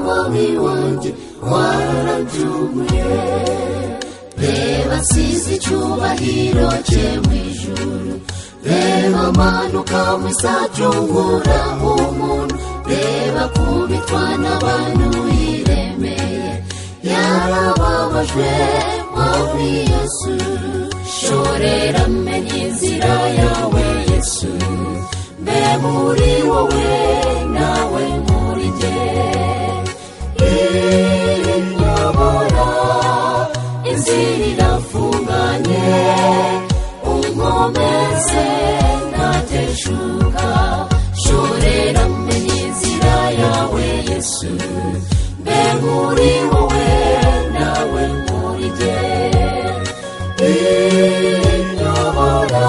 mwami wanjye waracumuye reba nsize icyubahiro cye mu ijuru reba manuka mwisacungura umuntu reba kubitwa n'abantu yiremeye yarababajwe mwami Yesu shorera menye inzira yawe Yesu mbe muri wowe nawe muri jye inyobora inzira irafunganye unkomeze ntateshuka shorera menye inzira yawe Yesu mbe muri wowe nawe muri jye inyobora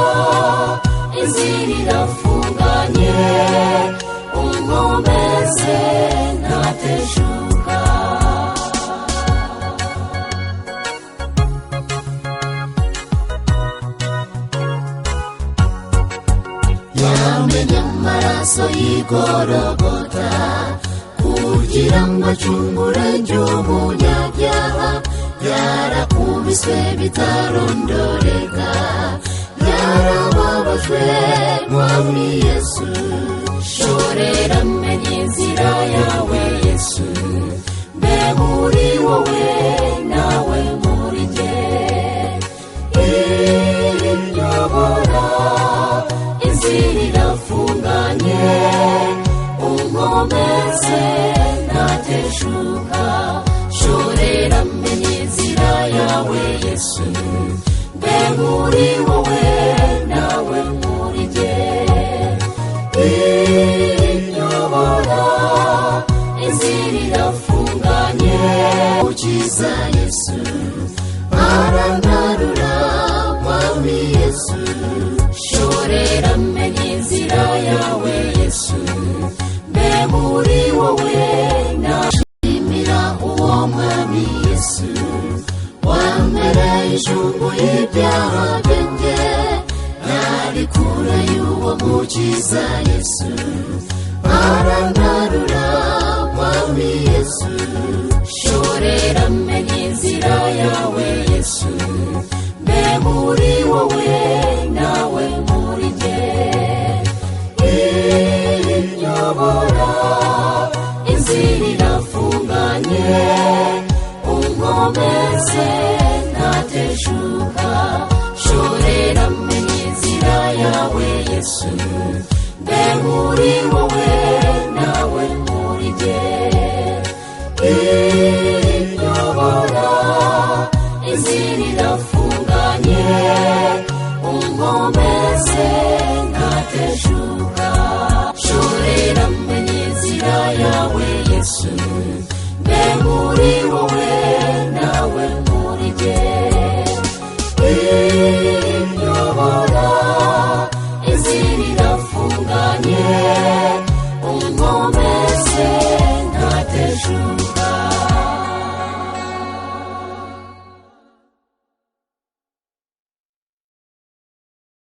inzira irafunganye unkomeze ntateshuka yamenye amaraso y'igorogota kugira ngo acungure ry'umunyabyaha yarakubiswe bitarondoreka yarababajwe mwami Yesu shorera menye inzira yawe Yesu mbe muri wowe nawe muri jye inyobora inzira irafunganye unkomeze ntateshuka shorera menye inzira yawe Yesu mbe muri wowe nawe muri jye inyobora inzira irafunganye ukiza Yesu arantarura mwami Yesu shorera menye inzira yawe Yesu mbe muri wowe nashimira uwo mwami Yesu wambereye ijungu y'ibyaha byanjye nari kure y'uwo mukiza Yesu arantarura mwami Yesu shorera menye inzira yawe Yesu mbe muri wowe nawe muri jye inyobora inzira irafunganye unkomeze ntateshuka shorera menye inzira yawe Yesu mbe muri wowe nawe muri jye